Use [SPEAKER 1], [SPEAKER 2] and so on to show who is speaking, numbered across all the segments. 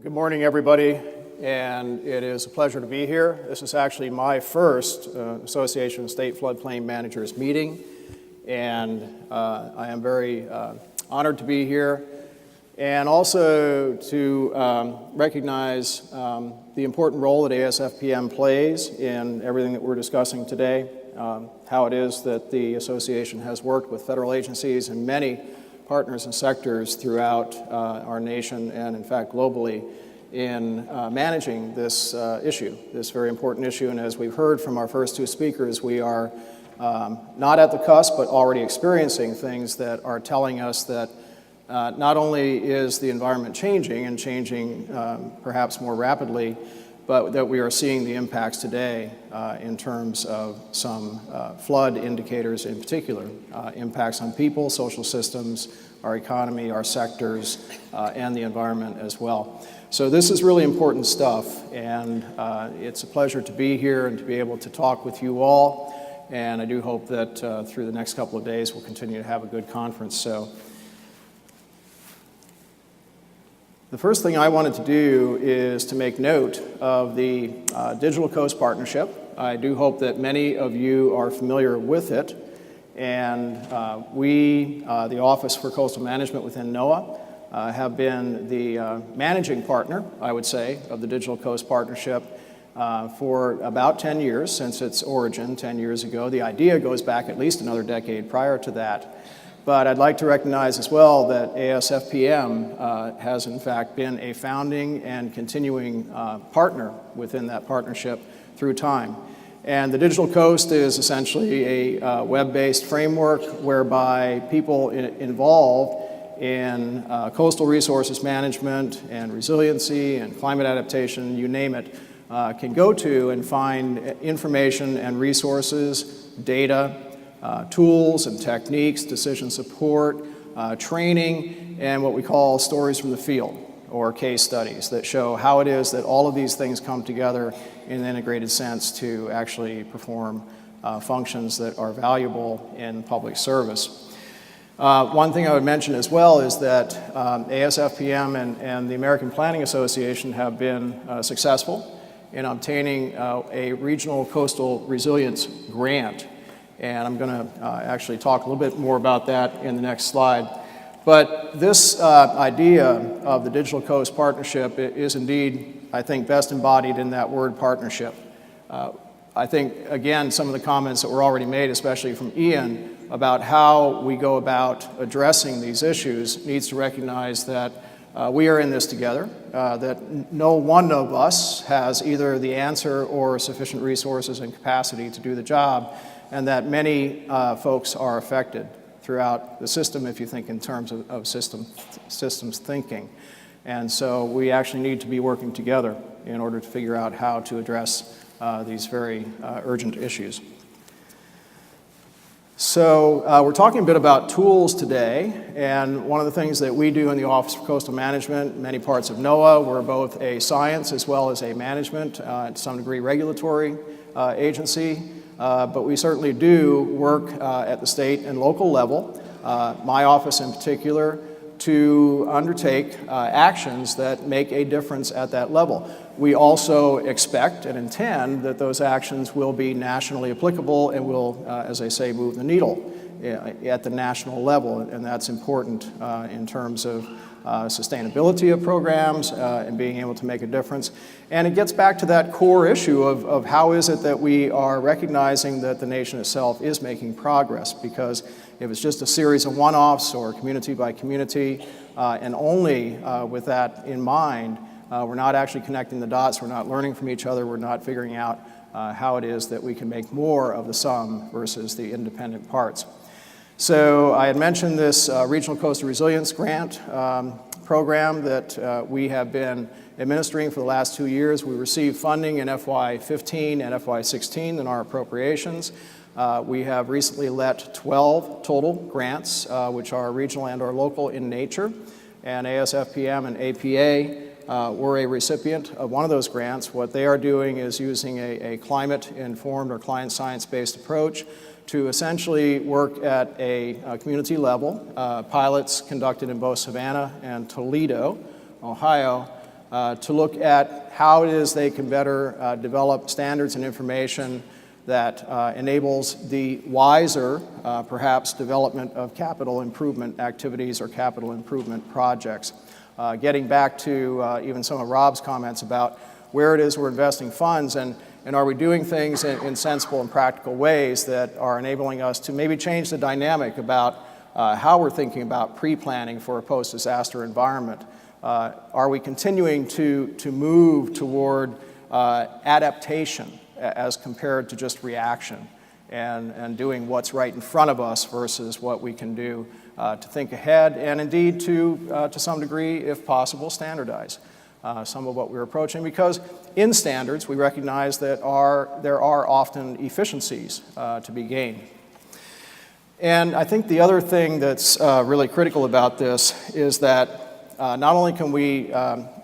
[SPEAKER 1] Well, good morning, everybody, and it is a pleasure to be here. This is actually my first Association of State Floodplain Managers meeting, and I am very honored to be here, and also to recognize the important role that ASFPM plays in everything that we're discussing today, how it is that the association has worked with federal agencies and many partners and sectors throughout our nation and, in fact, globally in managing this issue, this very important issue. And as we've heard from our first two speakers, we are not at the cusp, but already experiencing things that are telling us that not only is the environment changing and changing perhaps more rapidly, but that we are seeing the impacts today in terms of some flood indicators in particular, impacts on people, social systems, our economy, our sectors, and the environment as well. So this is really important stuff, and it's a pleasure to be here and to be able to talk with you all, and I do hope that through the next couple of days we'll continue to have a good conference. So the first thing I wanted to do is to make note of the Digital Coast Partnership. I do hope that many of you are familiar with it. And we, the Office for Coastal Management within NOAA, have been the managing partner, I would say, of the Digital Coast Partnership for about 10 years, since its origin 10 years ago. The idea goes back at least another decade prior to that. But I'd like to recognize as well that ASFPM has in fact been a founding and continuing partner within that partnership through time. And the Digital Coast is essentially a web-based framework whereby people involved in coastal resources management and resiliency and climate adaptation, you name it, can go to and find information and resources, data, tools and techniques, decision support, training, and what we call stories from the field, or case studies that show how it is that all of these things come together in an integrated sense to actually perform functions that are valuable in public service. One thing I would mention as well is that ASFPM and the American Planning Association have been successful in obtaining a regional coastal resilience grant. And I'm going to actually talk a little bit more about that in the next slide. But this idea of the Digital Coast Partnership is indeed, I think, best embodied in that word partnership. I think, again, some of the comments that were already made, especially from Ian, about how we go about addressing these issues needs to recognize that we are in this together, that no one of us has either the answer or sufficient resources and capacity to do the job, and that many folks are affected throughout the system if you think in terms of systems thinking. And so we actually need to be working together in order to figure out how to address these very urgent issues. So we're talking a bit about tools today, and one of the things that we do in the Office for Coastal Management, many parts of NOAA, we're both a science as well as a management, to some degree regulatory agency. But we certainly do work at the state and local level, my office in particular, to undertake actions that make a difference at that level. We also expect and intend that those actions will be nationally applicable and will, as I say, move the needle at the national level, and that's important in terms of sustainability of programs and being able to make a difference. And it gets back to that core issue of how is it that we are recognizing that the nation itself is making progress, because if it's just a series of one-offs or community by community and only with that in mind, we're not actually connecting the dots, we're not learning from each other, we're not figuring out how it is that we can make more of the sum versus the independent parts. So I had mentioned this Regional Coastal Resilience Grant program that we have been administering for the last 2 years. We received funding in FY15 and FY16 in our appropriations. We have recently let 12 total grants, which are regional and or local in nature, and ASFPM and APA were a recipient of one of those grants. What they are doing is using a climate-informed or client science-based approach to essentially work at a community level. Pilots conducted in both Savannah and Toledo, Ohio, to look at how it is they can better develop standards and information that enables the wiser, perhaps, development of capital improvement activities or capital improvement projects. Getting back to even some of Rob's comments about where it is we're investing funds, and are we doing things in sensible and practical ways that are enabling us to maybe change the dynamic about how we're thinking about pre-planning for a post-disaster environment. Are we continuing to move toward adaptation as compared to just reaction, and doing what's right in front of us versus what we can do to think ahead, and indeed to some degree, if possible, standardize some of what we're approaching, because in standards we recognize that there are often efficiencies to be gained. And I think the other thing that's really critical about this is that not only can we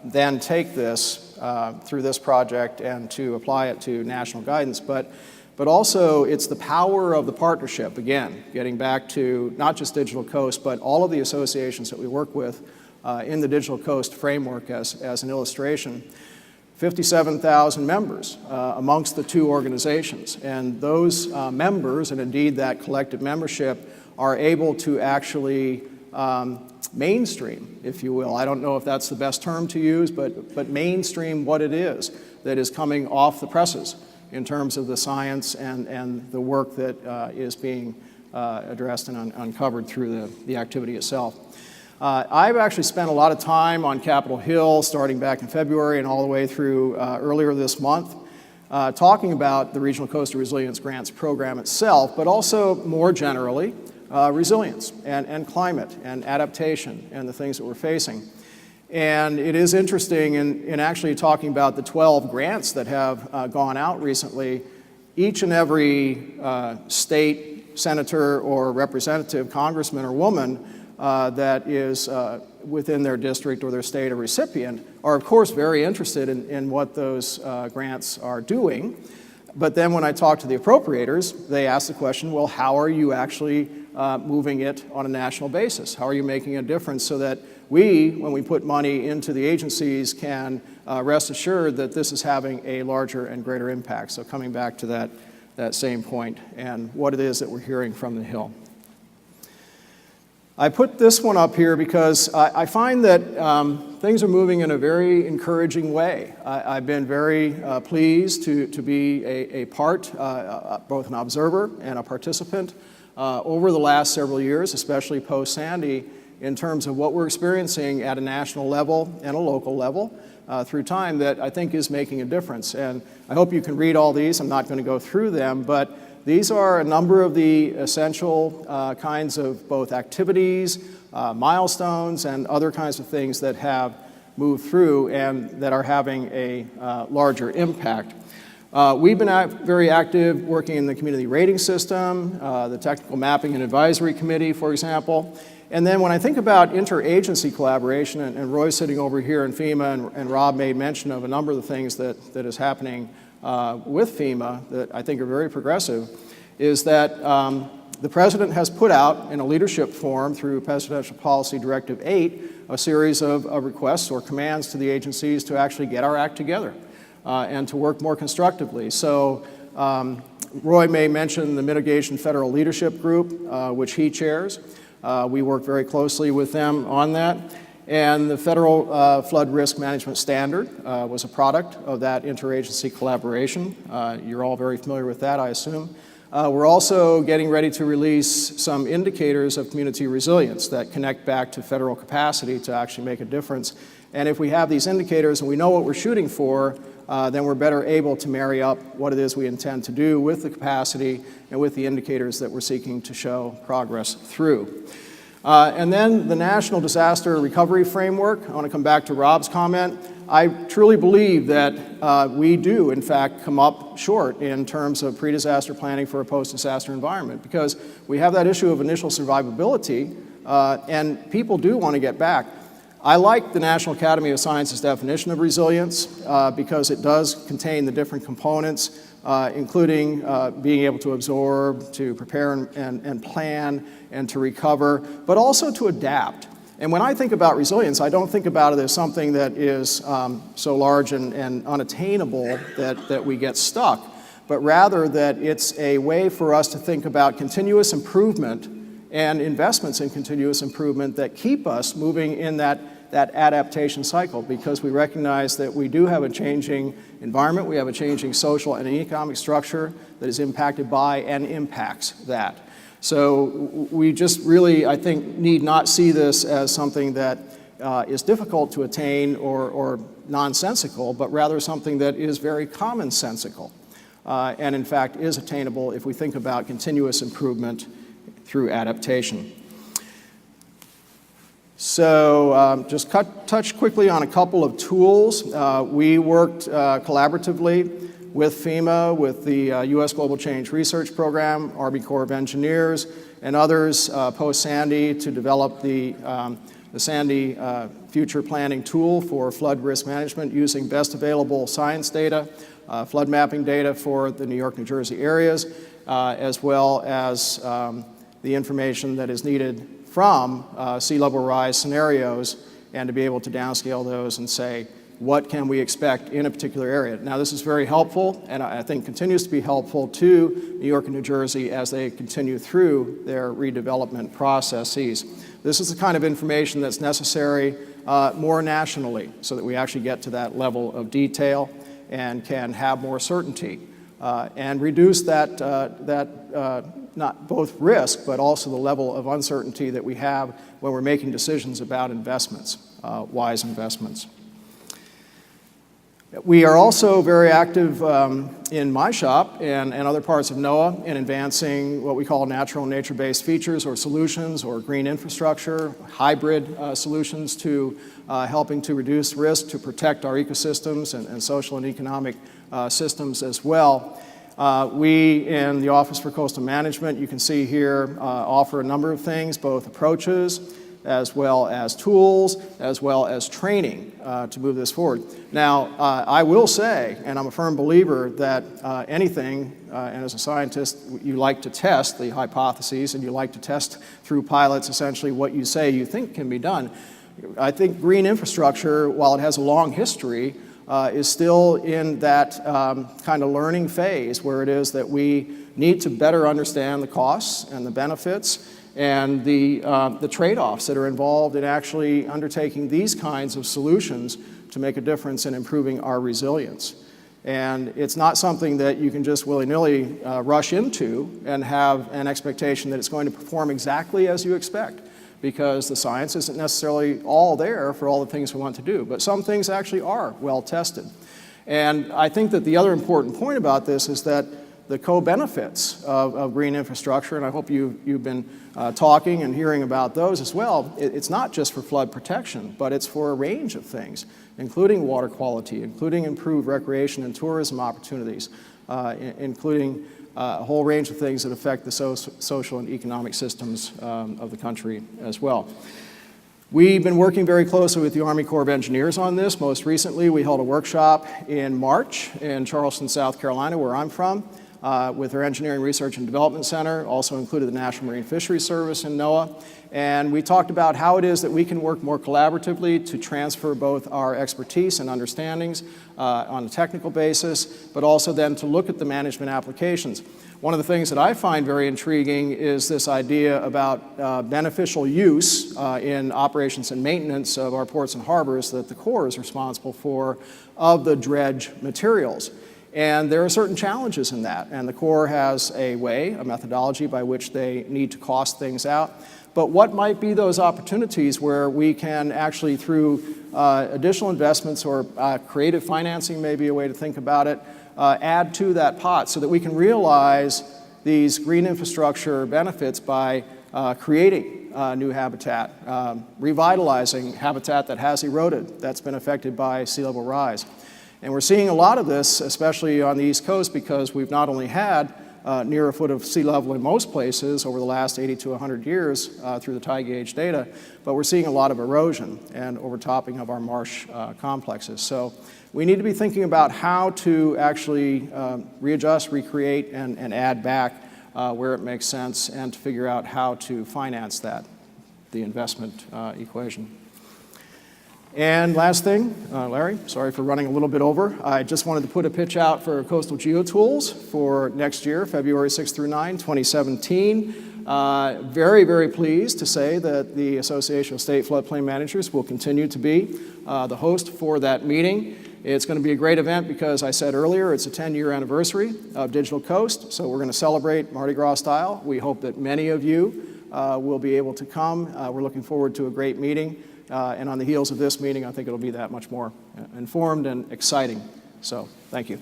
[SPEAKER 1] then take this through this project and to apply it to national guidance, but also it's the power of the partnership, again, getting back to not just Digital Coast, but all of the associations that we work with in the Digital Coast framework as an illustration. 57,000 members amongst the two organizations, and those members, and indeed that collective membership, are able to actually mainstream, if you will. I don't know if that's the best term to use, but mainstream what it is that is coming off the presses in terms of the science and the work that is being addressed and uncovered through the activity itself. I've actually spent a lot of time on Capitol Hill, starting back in February and all the way through earlier this month, talking about the Regional Coastal Resilience Grants Program itself, but also more generally, resilience and climate and adaptation and the things that we're facing. And it is interesting in actually talking about the 12 grants that have gone out recently. Each and every state senator or representative, congressman or woman that is within their district or their state a recipient are of course very interested in what those grants are doing. But then when I talk to the appropriators, they ask the question, well, how are you actually moving it on a national basis? How are you making a difference so that we, when we put money into the agencies, can rest assured that this is having a larger and greater impact? So coming back to that same point and what it is that we're hearing from the Hill. I put this one up here because I find that things are moving in a very encouraging way. I've been very pleased to be a part, both an observer and a participant over the last several years, especially post-Sandy, in terms of what we're experiencing at a national level and a local level through time that I think is making a difference. And I hope you can read all these. I'm not going to go through them, but these are a number of the essential kinds of both activities, milestones, and other kinds of things that have moved through and that are having a larger impact. We've been very active working in the community rating system, the Technical Mapping and Advisory Committee, for example. And then when I think about interagency collaboration, and Roy's sitting over here in FEMA, and Rob made mention of a number of the things that is happening with FEMA that I think are very progressive, is that the President has put out in a leadership forum through Presidential Policy Directive 8 a series of requests or commands to the agencies to actually get our act together and to work more constructively. So Roy may mention the Mitigation Federal Leadership Group, which he chairs. We work very closely with them on that. And the Federal Flood Risk Management Standard was a product of that interagency collaboration. You're all very familiar with that, I assume. We're also getting ready to release some indicators of community resilience that connect back to federal capacity to actually make a difference. And if we have these indicators and we know what we're shooting for, then we're better able to marry up what it is we intend to do with the capacity and with the indicators that we're seeking to show progress through. And then the National Disaster Recovery Framework. I want to come back to Rob's comment. I truly believe that we do, in fact, come up short in terms of pre-disaster planning for a post-disaster environment, because we have that issue of initial survivability, and people do want to get back. I like the National Academy of Sciences definition of resilience because it does contain the different components, including being able to absorb, to prepare and plan, and to recover, but also to adapt. And when I think about resilience, I don't think about it as something that is so large and unattainable that we get stuck, but rather that it's a way for us to think about continuous improvement and investments in continuous improvement that keep us moving in that adaptation cycle, because we recognize that we do have a changing environment, we have a changing social and economic structure that is impacted by and impacts that. So we just really, I think, need not see this as something that is difficult to attain or nonsensical, but rather something that is very commonsensical and in fact is attainable if we think about continuous improvement through adaptation. So just touch quickly on a couple of tools. We worked collaboratively with FEMA, with the U.S. Global Change Research Program, Army Corps of Engineers, and others post-Sandy to develop the Sandy Future Planning Tool for flood risk management using best available science data, flood mapping data for the New York, New Jersey areas, as well as the information that is needed from sea level rise scenarios, and to be able to downscale those and say, what can we expect in a particular area? Now, this is very helpful, and I think continues to be helpful to New York and New Jersey as they continue through their redevelopment processes. This is the kind of information that's necessary more nationally, so that we actually get to that level of detail and can have more certainty and reduce that not both risk, but also the level of uncertainty that we have when we're making decisions about investments, wise investments. We are also very active in my shop and other parts of NOAA in advancing what we call natural and nature-based features or solutions or green infrastructure, hybrid solutions to helping to reduce risk, to protect our ecosystems and social and economic systems as well. We in the Office for Coastal Management, you can see here, offer a number of things, both approaches as well as tools, as well as training to move this forward. Now, I will say, and I'm a firm believer, that anything, and as a scientist, you like to test the hypotheses and you like to test through pilots essentially what you say you think can be done. I think green infrastructure, while it has a long history, is still in that kind of learning phase where it is that we need to better understand the costs and the benefits and the trade-offs that are involved in actually undertaking these kinds of solutions to make a difference in improving our resilience. And it's not something that you can just willy-nilly rush into and have an expectation that it's going to perform exactly as you expect, because the science isn't necessarily all there for all the things we want to do. But some things actually are well tested. And I think that the other important point about this is that the co-benefits of green infrastructure, and I hope you've been talking and hearing about those as well, it's not just for flood protection, but it's for a range of things, including water quality, including improved recreation and tourism opportunities, including a whole range of things that affect the social and economic systems of the country as well. We've been working very closely with the Army Corps of Engineers on this. Most recently, we held a workshop in March in Charleston, South Carolina, where I'm from, with our Engineering Research and Development Center, also included the National Marine Fisheries Service and NOAA. And we talked about how it is that we can work more collaboratively to transfer both our expertise and understandings on a technical basis, but also then to look at the management applications. One of the things that I find very intriguing is this idea about beneficial use in operations and maintenance of our ports and harbors that the Corps is responsible for of the dredge materials. And there are certain challenges in that, and the Corps has a way, a methodology by which they need to cost things out. But what might be those opportunities where we can actually, through additional investments or creative financing may be a way to think about it, add to that pot so that we can realize these green infrastructure benefits by creating new habitat, revitalizing habitat that has eroded, that's been affected by sea level rise. And we're seeing a lot of this, especially on the East Coast, because we've not only had near a foot of sea level in most places over the last 80 to 100 years through the tide gauge data, but we're seeing a lot of erosion and overtopping of our marsh complexes. So we need to be thinking about how to actually readjust, recreate, and add back where it makes sense, and to figure out how to finance that. the investment equation. And last thing, Larry, sorry for running a little bit over. I just wanted to put a pitch out for Coastal Geo Tools for next year, February 6 through 9, 2017. Very, very pleased to say that the Association of State Floodplain Managers will continue to be the host for that meeting. It's going to be a great event because I said earlier it's a 10-year anniversary of Digital Coast, so we're going to celebrate Mardi Gras style. We hope that many of you will be able to come. We're looking forward to a great meeting. And on the heels of this meeting, I think it'll be that much more informed and exciting. So, thank you.